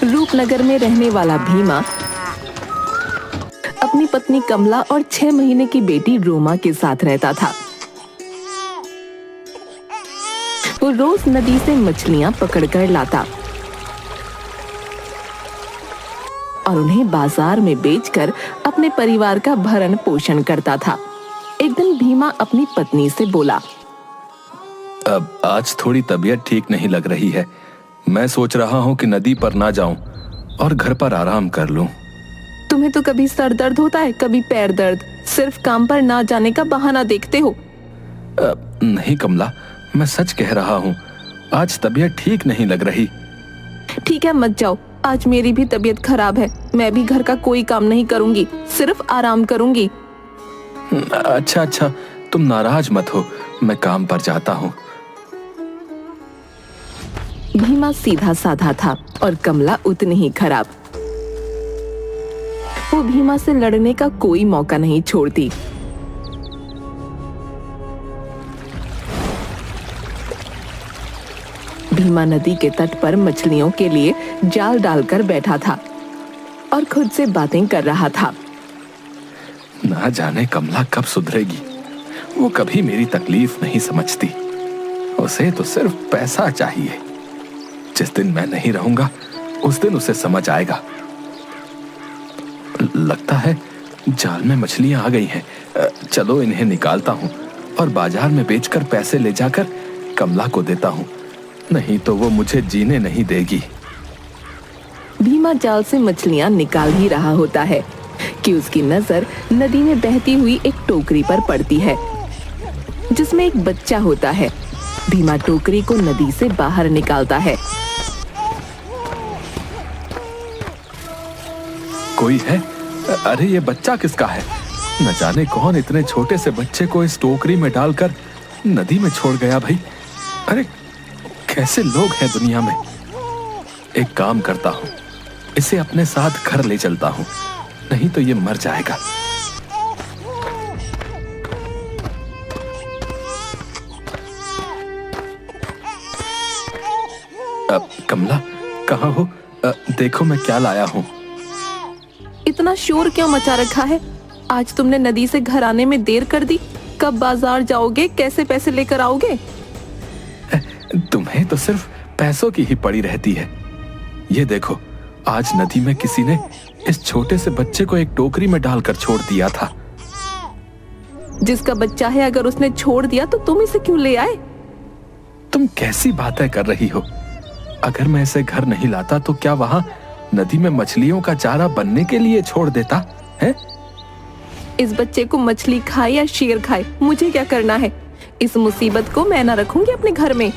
रूपनगर में रहने वाला भीमा अपनी पत्नी कमला और 6 महीने की बेटी रोमा के साथ रहता था। वो रोज नदी से मछलियां पकड़कर लाता और उन्हें बाजार में बेचकर अपने परिवार का भरण पोषण करता था। एक दिन भीमा अपनी पत्नी से बोला, अब आज थोड़ी तबीयत ठीक नहीं लग रही है। मैं सोच रहा हूँ कि नदी पर ना जाऊं और घर पर आराम कर लूं। तुम्हें तो कभी सर दर्द होता है, कभी पैर दर्द, सिर्फ काम पर ना जाने का बहाना देखते हो। नहीं कमला, मैं सच कह रहा हूँ, आज तबीयत ठीक नहीं लग रही। ठीक है, मत जाओ। आज मेरी भी तबीयत खराब है। मैं भी घर का कोई काम नहीं करूंगी, सिर्फ आराम करूंगी। अच्छा, तुम नाराज मत हो, मैं काम पर जाता हूँ। भीमा सीधा साधा था और कमला उतनी ही खराब। वो भीमा से लड़ने का कोई मौका नहीं छोड़ती। भीमा नदी के तट पर मछलियों के लिए जाल डालकर बैठा था और खुद से बातें कर रहा था। ना जाने कमला कब सुधरेगी। वो कभी मेरी तकलीफ नहीं समझती। उसे तो सिर्फ पैसा चाहिए। जिस दिन मैं नहीं रहूंगा उस दिन उसे समझ आएगा। लगता है जाल में मछलियां आ गई हैं। चलो इन्हें निकालता हूँ और बाजार में बेचकर पैसे ले जाकर कमला को देता हूँ, नहीं तो वो मुझे जीने नहीं देगी। भीमा जाल से मछलियां निकाल ही रहा होता है कि उसकी नजर नदी में बहती हुई एक टोकरी पर पड़ती है जिसमें एक बच्चा होता है। भीमा टोकरी को नदी से बाहर निकालता है। कोई है? अरे ये बच्चा किसका है? न जाने कौन इतने छोटे से बच्चे को इस टोकरी में डालकर नदी में छोड़ गया भाई। अरे कैसे लोग हैं दुनिया में। एक काम करता हूँ, इसे अपने साथ घर ले चलता हूँ, नहीं तो ये मर जाएगा। कमला कहाँ हो? देखो मैं क्या लाया हूँ। इतना शोर क्यों मचा रखा है? आज तुमने नदी से घर आने में देर कर दी। कब बाजार जाओगे? कैसे पैसे लेकर आओगे? तुम्हें तो सिर्फ पैसों की ही पड़ी रहती है। ये देखो, आज नदी में किसी ने इस छोटे से बच्चे को एक टोकरी में डालकर छोड़ दिया था। जिसका बच्चा है, अगर उसने छोड़ दिया तो तुम इसे क्यों ले आए? तुम कैसी बातें कर रही हो? अगर मैं इसे घर नहीं लाता तो क्या वहां नदी में मछलियों का चारा बनने के लिए छोड़ देता है? इस बच्चे को मछली खाए या शेर खाए, मुझे क्या करना है? इस मुसीबत को मैं ना रखूंगी अपने घर में।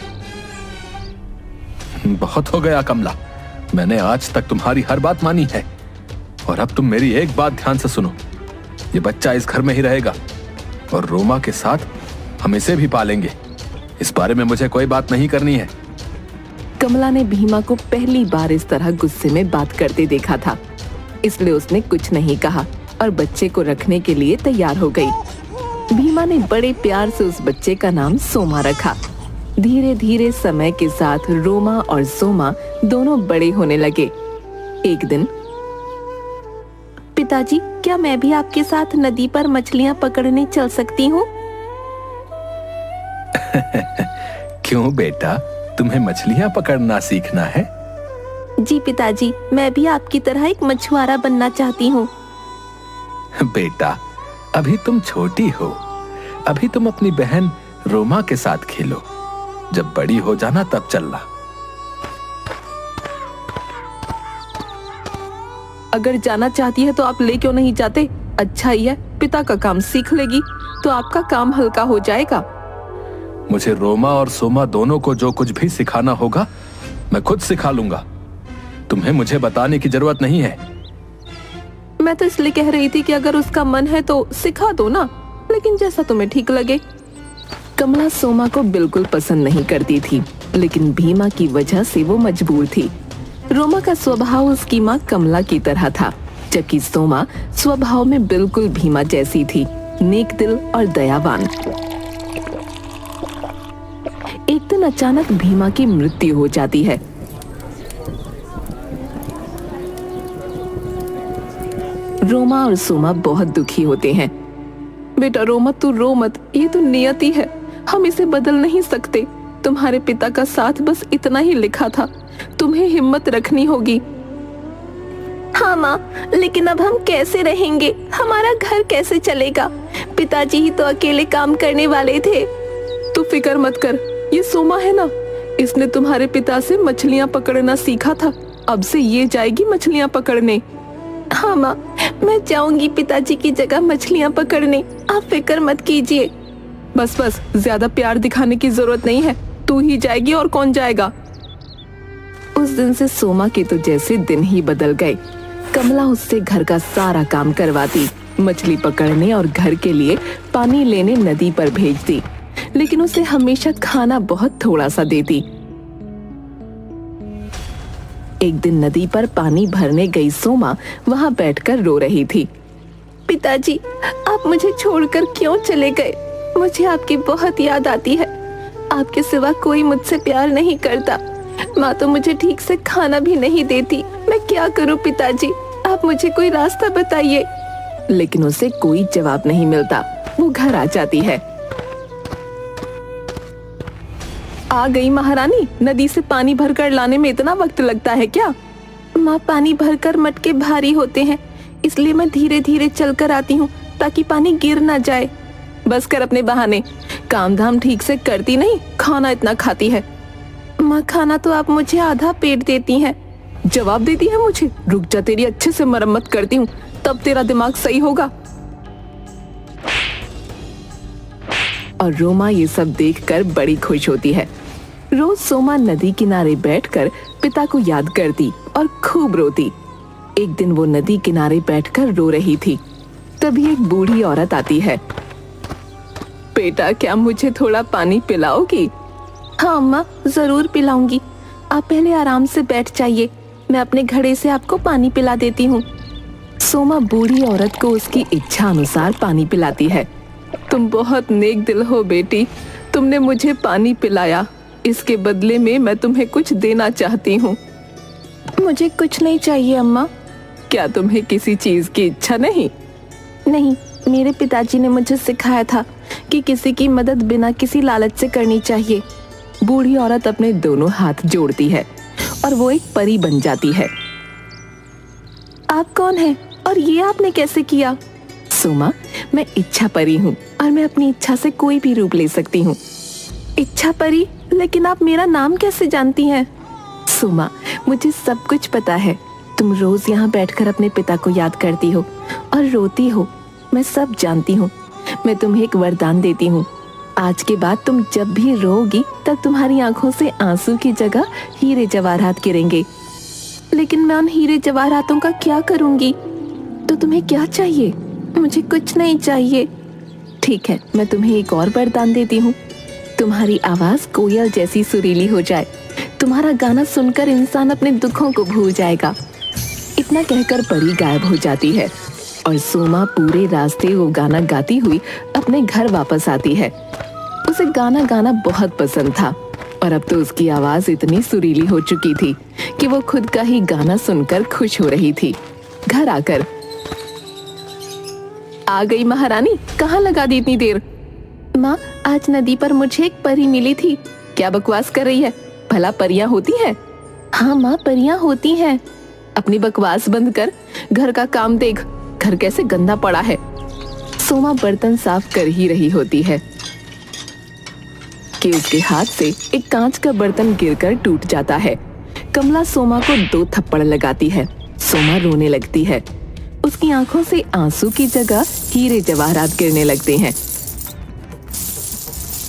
बहुत हो गया कमला, मैंने आज तक तुम्हारी हर बात मानी है और अब तुम मेरी एक बात ध्यान से सुनो। ये बच्चा इस घर में ही रहेगा और रोमा के साथ हम इसे भी पालेंगे। इस बारे में मुझे कोई बात नहीं करनी है। कमला ने भीमा को पहली बार इस तरह गुस्से में बात करते देखा था, इसलिए उसने कुछ नहीं कहा और बच्चे को रखने के लिए तैयार हो गई। भीमा ने बड़े प्यार से उस बच्चे का नाम सोमा रखा। धीरे धीरे समय के साथ रोमा और सोमा दोनों बड़े होने लगे। एक दिन, पिताजी, क्या मैं भी आपके साथ नदी पर मछलियां पकड़ने चल सकती हूँ? क्यों बेटा, तुम्हें मछलियां पकड़ना सीखना है? जी पिताजी, मैं भी आपकी तरह एक मछुआरा बनना चाहती हूँ। बेटा, अभी तुम छोटी हो। अभी तुम अपनी बहन रोमा के साथ खेलो। जब बड़ी हो जाना तब चलना। अगर जाना चाहती है तो आप ले क्यों नहीं जाते? अच्छा ही है, पिता का काम सीख लेगी तो आपका काम हल्का हो जाएगा। मुझे रोमा और सोमा दोनों को जो कुछ भी सिखाना होगा मैं खुद सिखा लूंगा। तुम्हें मुझे बताने की जरूरत नहीं है। मैं तो इसलिए कह रही थी कि अगर उसका मन है तो सिखा दो ना, लेकिन जैसा तुम्हें ठीक लगे। कमला सोमा को बिल्कुल पसंद नहीं करती थी, लेकिन भीमा की वजह से वो मजबूर थी। रोमा का स्वभाव उसकी माँ कमला की तरह था, जबकि सोमा स्वभाव में बिल्कुल भीमा जैसी थी, नेक दिल और दयावान। एक दिन अचानक भीमा की मृत्यु हो जाती है। रोमा और सोमा बहुत दुखी होते हैं। बेटा रोमा, तू रो मत, ये तो नियति है, हम इसे बदल नहीं सकते। तुम्हारे पिता का साथ बस इतना ही लिखा था, तुम्हें हिम्मत रखनी होगी। हाँ माँ, लेकिन अब हम कैसे रहेंगे? हमारा घर कैसे चलेगा? पिताजी ही तो अकेले काम करने वाले थे। तू फिक्र मत कर, ये सोमा है ना, इसने तुम्हारे पिता से मछलियाँ पकड़ना सीखा था, अब से ये जाएगी मछलियाँ पकड़ने। हाँ माँ, मैं जाऊंगी पिताजी की जगह मछलियाँ पकड़ने, आप फिक्र मत कीजिए। बस बस, ज्यादा प्यार दिखाने की जरूरत नहीं है, तू ही जाएगी और कौन जाएगा। उस दिन से सोमा के तो जैसे दिन ही बदल गए। कमला उससे घर का सारा काम करवाती, मछली पकड़ने और घर के लिए पानी लेने नदी पर भेजती, लेकिन उसे हमेशा खाना बहुत थोड़ा सा देती। एक दिन नदी पर पानी भरने गई सोमा वहां बैठकर रो रही थी। पिताजी, आप मुझे छोड़कर क्यों चले गए? मुझे आपकी बहुत याद आती है। आपके सिवा कोई मुझसे प्यार नहीं करता। माँ तो मुझे ठीक से खाना भी नहीं देती। मैं क्या करूँ पिताजी, आप मुझे कोई रास्ता बताइए। लेकिन उसे कोई जवाब नहीं मिलता। वो घर आ जाती है। आ गई महारानी, नदी से पानी भरकर लाने में इतना वक्त लगता है क्या? माँ, पानी भरकर मटके भारी होते हैं, इसलिए मैं धीरे धीरे चलकर आती हूँ ताकि पानी गिर ना जाए। बस कर अपने बहाने, काम धाम ठीक से करती नहीं, खाना इतना खाती है। माँ, खाना तो आप मुझे आधा पेट देती हैं। जवाब देती है मुझे? रुक जा, तेरी अच्छे से मरम्मत करती हूँ, तब तेरा दिमाग सही होगा। और रोमा ये सब देखकर बड़ी खुश होती है। रोज सोमा नदी किनारे बैठकर पिता को याद करती और खूब रोती। एक दिन वो नदी किनारे बैठकर रो रही थी, तभी एक बूढ़ी औरत आती है। बेटा, क्या मुझे थोड़ा पानी पिलाओगी? हाँ अम्मा, जरूर पिलाऊंगी। आप पहले आराम से बैठ जाइए, मैं अपने घड़े से आपको पानी पिला देती हूँ। सोमा बूढ़ी औरत को उसकी इच्छा अनुसार पानी पिलाती है। तुम बहुत नेक दिल हो बेटी, तुमने मुझे पानी पिलाया, इसके बदले में मैं तुम्हें कुछ देना चाहती हूँ। मुझे कुछ नहीं चाहिए अम्मा। क्या तुम्हें किसी चीज की इच्छा नहीं? नहीं, मेरे पिताजी ने मुझे सिखाया था कि किसी की मदद बिना किसी लालच से करनी चाहिए। बूढ़ी औरत अपने दोनों हाथ जोड़ती है और वो एक परी बन जाती है। आप कौन हैं और ये आपने कैसे किया? सोमा, मैं इच्छा परी हूँ और मैं अपनी इच्छा से कोई भी रूप ले सकती हूँ। इच्छा परी? लेकिन आप मेरा नाम कैसे जानती हैं? सोमा, मुझे सब कुछ पता है। तुम रोज यहाँ बैठकर अपने पिता को याद करती हो और रोती हो, मैं सब जानती हूँ। मैं तुम्हें एक वरदान देती हूँ, आज के बाद तुम जब भी रोओगी तब तुम्हारी आंखों से आंसू की जगह हीरे जवाहरात गिरेंगे। लेकिन मैं उन हीरे जवाहरातों का क्या करूंगी? तो तुम्हें क्या चाहिए? मुझे कुछ नहीं चाहिए। ठीक है, मैं तुम्हें एक और वरदान देती हूँ। तुम्हारी आवाज कोयल जैसी सुरीली हो जाए, तुम्हारा गाना सुनकर इंसान अपने दुखों को भूल जाएगा। इतना कहकर परी गायब हो जाती है और सोमा पूरे रास्ते वो गाना गाती हुई अपने घर वापस आती है। उसे गाना गाना बहुत पसंद था और अब तो उसकी आवाज इतनी सुरीली हो चुकी थी कि वो खुद का ही गाना सुनकर खुश हो रही थी। घर आकर, आ गई महारानी, कहाँ लगा दी इतनी देर? माँ, आज नदी पर मुझे एक परी मिली थी। क्या बकवास कर रही है? भला परियां होती हैं? हाँ माँ, परियां होती हैं। अपनी बकवास बंद कर, घर का काम देख, घर कैसे गंदा पड़ा है। सोमा बर्तन साफ कर ही रही होती है कि उसके हाथ से एक कांच का बर्तन गिरकर टूट जाता है। कमला सोमा को 2 थप्पड़ लगाती है। सोमा रोने लगती है। उसकी आंखों से आंसू की जगह हीरे जवाहरात गिरने लगते हैं।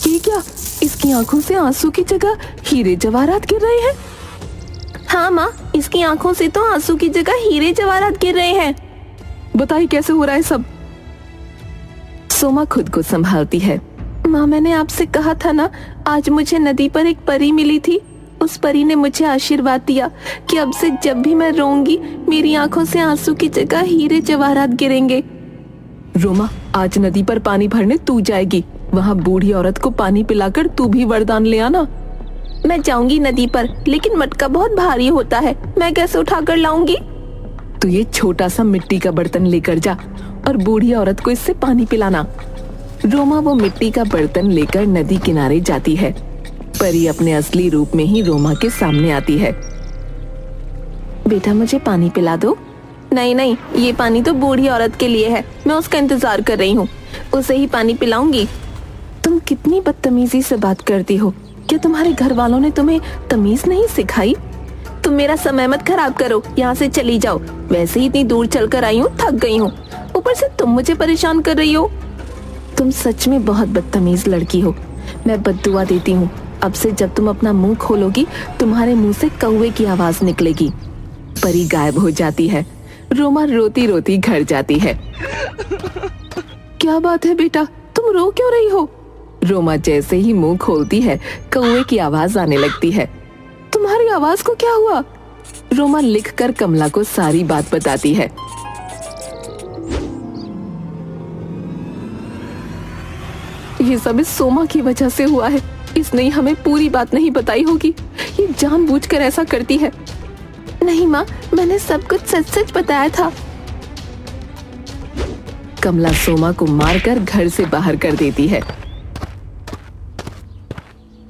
ये क्या? इसकी आंखों से आंसू की जगह हीरे जवाहरात गिर रहे हैं? हाँ माँ, इसकी आंखों से तो आंसू की जगह हीरे जवाहरात गिर रहे हैं। बताइए कैसे हो रहा है सब? सोमा खुद को संभालती है। माँ, मैंने आपसे कहा था ना, आज मुझे नदी पर एक परी मिली थी। उस परी ने मुझे आशीर्वाद दिया कि अब से जब भी मैं रोऊंगी मेरी आंखों से आंसू की जगह हीरे जवाहरात गिरेंगे। रोमा, आज नदी पर पानी भरने तू जाएगी, वहाँ बूढ़ी औरत को पानी पिलाकर तू भी वरदान ले आना। मैं जाऊंगी नदी पर, लेकिन मटका बहुत भारी होता है, मैं कैसे उठाकर लाऊंगी? तो ये छोटा सा मिट्टी का बर्तन लेकर जा और बूढ़ी औरत को इससे पानी पिलाना। रोमा वो मिट्टी का बर्तन लेकर नदी किनारे जाती है। परी अपने असली रूप में ही रोमा के सामने आती है। बेटा मुझे पानी पिला दो। नहीं नहीं, ये पानी तो बूढ़ी औरत के लिए है, मैं उसका इंतजार कर रही हूँ, उसे ही पानी पिलाऊंगी। तुम कितनी बदतमीजी से बात करती हो, क्या तुम्हारे घर वालों ने तुम्हें तमीज नहीं सिखाई? तुम मेरा समय मत खराब करो, यहाँ से चली जाओ। वैसे ही इतनी दूर चलकर आई हूँ, थक गई हूँ, ऊपर से तुम मुझे परेशान कर रही हो। तुम सच में बहुत बदतमीज लड़की हो। मैं बद्दुआ देती हूँ, अब से जब तुम अपना मुंह खोलोगी तुम्हारे मुंह से कौवे की आवाज निकलेगी। परी गायब हो जाती है। रोमा रोती रोती घर जाती है। क्या बात है बेटा, तुम रो क्यों रही हो? रोमा जैसे ही मुंह खोलती है कौवे की आवाज आने लगती है। तुम्हारी आवाज को क्या हुआ? रोमा लिखकर कमला को सारी बात बताती है। ये सब इस सोमा की वजह से हुआ है, इसने हमें पूरी बात नहीं बताई होगी, ये जानबूझकर ऐसा करती है। नहीं माँ, मैंने सब कुछ सच सच बताया था। कमला सोमा को मारकर घर से बाहर कर देती है।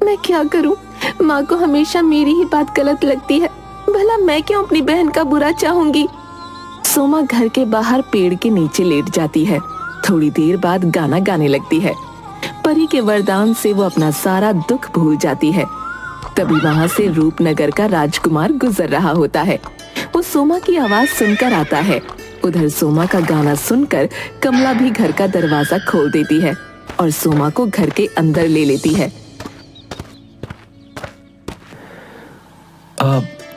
मैं क्या करूं? माँ को हमेशा मेरी ही बात गलत लगती है, भला मैं क्यों अपनी बहन का बुरा चाहूंगी? सोमा घर के बाहर पेड़ के नीचे लेट जाती है। थोड़ी देर बाद गाना गाने लगती है। परी के वरदान से वो अपना सारा दुख भूल जाती है। तभी वहाँ से रूपनगर का राजकुमार गुजर रहा होता है। वो सोमा की आवाज सुनकर आता है। उधर सोमा का गाना सुनकर कमला भी घर का दरवाजा खोल देती है और सोमा को घर के अंदर ले लेती है।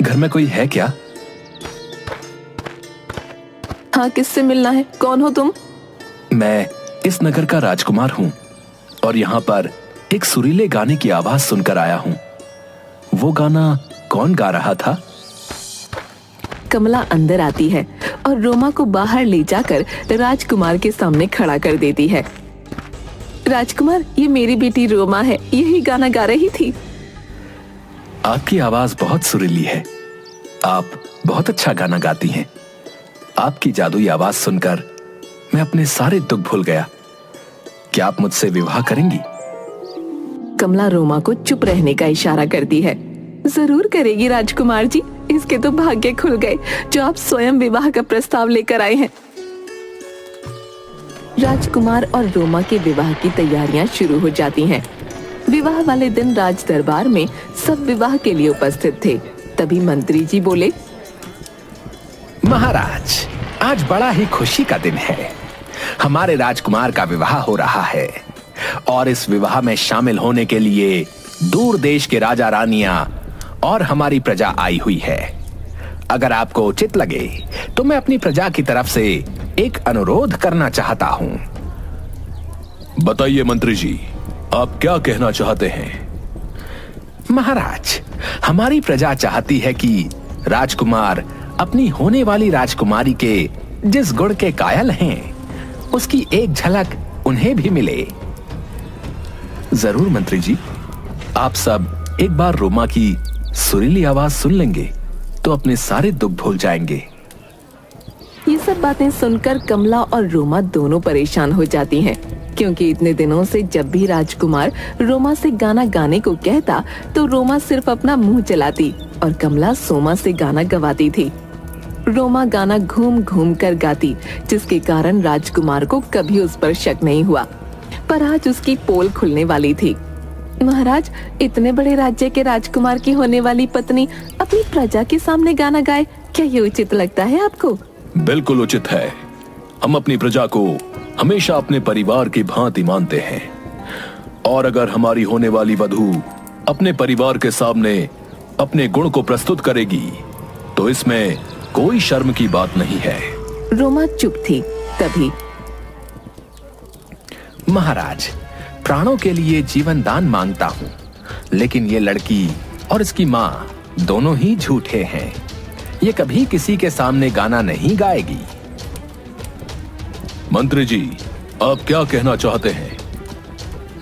घर में कोई है क्या? हाँ, किससे मिलना है? कौन हो तुम? मैं इस नगर का राजकुमार हूँ और यहाँ पर एक सुरीले गाने की आवाज सुनकर आया हूँ। वो गाना कौन गा रहा था? कमला अंदर आती है और रोमा को बाहर ले जाकर राजकुमार के सामने खड़ा कर देती है। राजकुमार, ये मेरी बेटी रोमा है, यही गाना गा रही थी। आपकी आवाज बहुत सुरीली है, आप बहुत अच्छा गाना गाती हैं। आपकी जादुई आवाज सुनकर मैं अपने सारे दुख भूल गया। क्या आप मुझसे विवाह करेंगी? कमला रोमा को चुप रहने का इशारा करती है। जरूर करेगी राजकुमार जी, इसके तो भाग्य खुल गए जो आप स्वयं विवाह का प्रस्ताव लेकर आए हैं। राजकुमार और रोमा के विवाह की तैयारियां शुरू हो जाती हैं। विवाह वाले दिन राज दरबार में सब विवाह के लिए उपस्थित थे। तभी मंत्री जी बोले, महाराज, आज बड़ा ही खुशी का दिन है। हमारे राजकुमार का विवाह हो रहा है और इस विवाह में शामिल होने के लिए दूर देश के राजा रानियां और हमारी प्रजा आई हुई है। अगर आपको उचित लगे तो मैं अपनी प्रजा की तरफ से एक अनुरोध करना चाहता हूं। बताइए मंत्री जी, आप क्या कहना चाहते हैं? महाराज, हमारी प्रजा चाहती है कि राजकुमार अपनी होने वाली राजकुमारी के जिस गुण के कायल हैं, उसकी एक झलक उन्हें भी मिले। जरूर मंत्री जी, आप सब एक बार रोमा की सुरीली आवाज सुन लेंगे तो अपने सारे दुख भूल जाएंगे। ये सब बातें सुनकर कमला और रोमा दोनों परेशान हो जाती हैं, क्योंकि इतने दिनों से जब भी राजकुमार रोमा से गाना गाने को कहता तो रोमा सिर्फ अपना मुंह चलाती और कमला सोमा से गाना गवाती थी। रोमा गाना घूम घूम कर गाती, जिसके कारण राजकुमार को कभी उस पर शक नहीं हुआ। पर आज उसकी पोल खुलने वाली थी। महाराज, इतने बड़े राज्य के राजकुमार की होने वाली पत्नी अपनी प्रजा के सामने गाना गाए, क्या ये उचित लगता है आपको? बिल्कुल उचित है। हम अपनी प्रजा को हमेशा अपने परिवार की भांति मानते हैं और अगर हमारी होने वाली वधू अपने परिवार के सामने अपने गुण को प्रस्तुत करेगी तो इसमें कोई शर्म की बात नहीं है। रोमा चुप थी। तभी, महाराज, प्राणों के लिए जीवन दान मांगता हूं, लेकिन ये लड़की और इसकी माँ दोनों ही झूठे हैं। ये कभी किसी के सामने गाना नहीं गाएगी। मंत्री जी, आप क्या कहना चाहते हैं?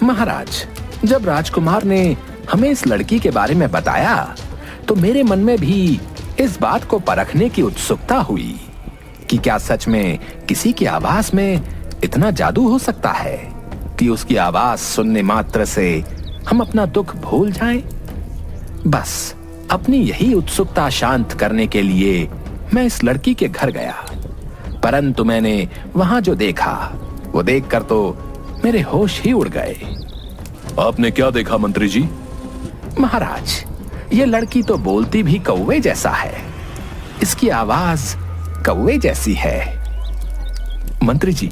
महाराज, जब राजकुमार ने हमें इस लड़की के बारे में बताया तो मेरे मन में भी इस बात को परखने की उत्सुकता हुई। कि क्या सच में किसी की आवाज में इतना जादू हो सकता है कि उसकी आवाज सुनने मात्र से हम अपना दुख भूल जाएं? बस अपनी यही उत्सुकता शांत करने के लिए मैं इस लड़की के घर गया, परंतु मैंने वहां जो देखा वो देखकर तो मेरे होश ही उड़ गए। आपने क्या देखा मंत्री जी? महाराज, ये लड़की तो बोलती भी कौवे जैसा है। इसकी आवाज कौवे जैसी है। मंत्री जी,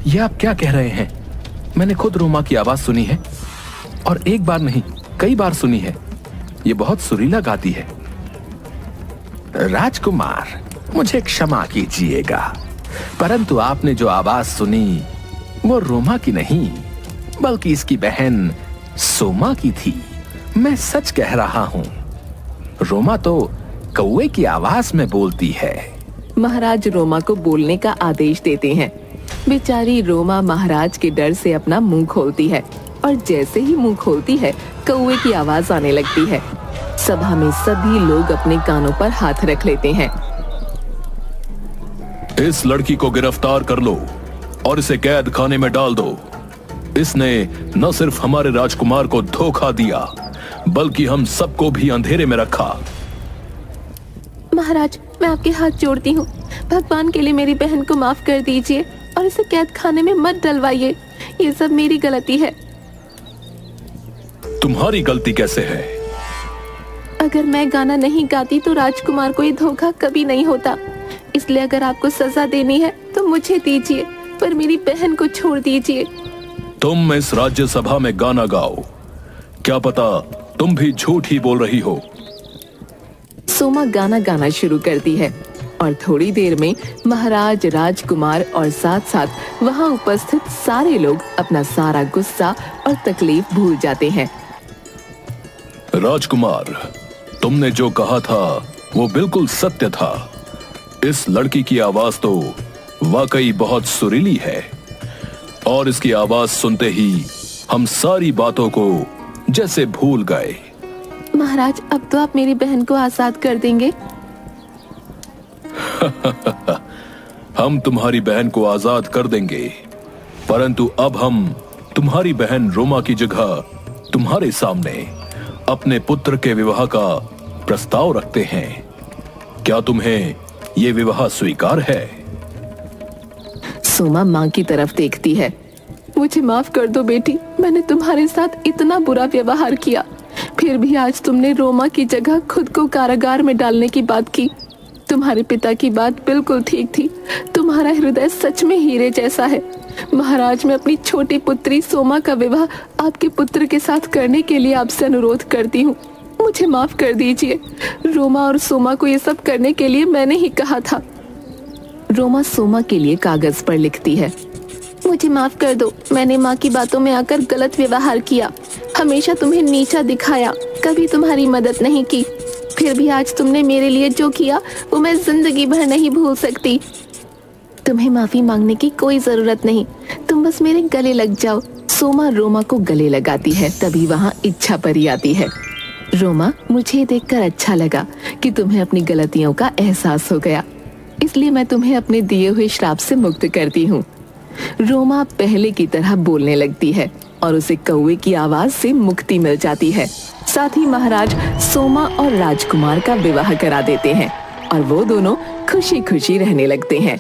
ये आप क्या कह रहे हैं? मैंने खुद रोमा की आवाज सुनी है, और एक बार नहीं कई बार सुनी है। ये बहुत सुरीला गाती है। राजकुमार, मुझे क्षमा कीजिएगा, परंतु आपने जो आवाज सुनी वो रोमा की नहीं बल्कि इसकी बहन सोमा की थी। मैं सच कह रहा हूं, रोमा तो कौवे की आवाज में बोलती है। महाराज रोमा को बोलने का आदेश देते हैं। बेचारी रोमा महाराज के डर से अपना मुंह खोलती है, और जैसे ही मुंह खोलती है कौवे की आवाज आने लगती है। सभा में सभी लोग अपने कानों पर हाथ रख लेते हैं। इस लड़की को गिरफ्तार कर लो और इसे कैद खाने में डाल दो। इसने न सिर्फ हमारे राजकुमार को धोखा दिया बल्कि हम सबको भी अंधेरे में रखा। महाराज, मैं आपके हाथ जोड़ती हूँ, भगवान के लिए मेरी बहन को माफ कर दीजिए और इसे कैद खाने में मत डलवाइए। ये सब मेरी गलती है। तुम्हारी गलती कैसे है? अगर मैं गाना नहीं गाती तो राजकुमार को ये धोखा कभी नहीं होता। इसलिए अगर आपको सजा देनी है तो मुझे दीजिए, पर मेरी बहन को छोड़ दीजिए। तुम इस राज्यसभा में गाना गाओ, क्या पता तुम भी झूठ ही बोल रही हो। सोमा गाना गाना शुरू करती है और थोड़ी देर में महाराज, राजकुमार और साथ साथ वहां उपस्थित सारे लोग अपना सारा गुस्सा और तकलीफ भूल जाते हैं। राजकुमार, तुमने जो कहा था वो बिल्कुल सत्य था। इस लड़की की आवाज तो वाकई बहुत सुरीली है, और इसकी आवाज सुनते ही हम सारी बातों को जैसे भूल गए। महाराज, अब तो आप मेरी बहन को आजाद कर देंगे। हम तुम्हारी बहन को आजाद कर देंगे, परंतु अब हम तुम्हारी बहन रोमा की जगह तुम्हारे सामने अपने पुत्र के विवाह का प्रस्ताव रखते हैं। क्या तुम्हें ये विवाह स्वीकार है? सोमा माँ की तरफ देखती है। मुझे माफ कर दो बेटी, मैंने तुम्हारे साथ इतना बुरा व्यवहार किया, फिर भी आज तुमने रोमा की जगह खुद को कारागार में डालने की बात की। तुम्हारे पिता की बात बिल्कुल ठीक थी। तुम्हारा हृदय सच में हीरे जैसा है। महाराज, मैं अपनी छोटी पुत्री सोमा का विवाह आपके पुत्र के साथ करने के लिए आपसे अनुरोध करती हूँ। मुझे माफ कर दीजिए। रोमा और सोमा को ये सब करने के लिए मैंने ही कहा था। रोमा सोमा के लिए कागज पर लिखती है, मुझे माफ कर दो, मैंने माँ की बातों में आकर गलत व्यवहार किया, हमेशा तुम्हें नीचा दिखाया, कभी तुम्हारी मदद नहीं की। फिर भी आज तुमने मेरे लिए जो किया वो मैं जिंदगी भर नहीं भूल सकती। तुम्हें माफी मांगने की कोई जरूरत नहीं, तुम बस मेरे गले लग जाओ। सोमा रोमा को गले लगाती है। तभी वहाँ इच्छा परी आती है। रोमा, मुझे देखकर अच्छा लगा कि तुम्हें अपनी गलतियों का एहसास हो गया, इसलिए मैं तुम्हें अपने दिए हुए श्राप से मुक्त करती हूँ। रोमा पहले की तरह बोलने लगती है और उसे कौवे की आवाज से मुक्ति मिल जाती है। साथ ही महाराज सोमा और राजकुमार का विवाह करा देते हैं और वो दोनों खुशी खुशी रहने लगते हैं।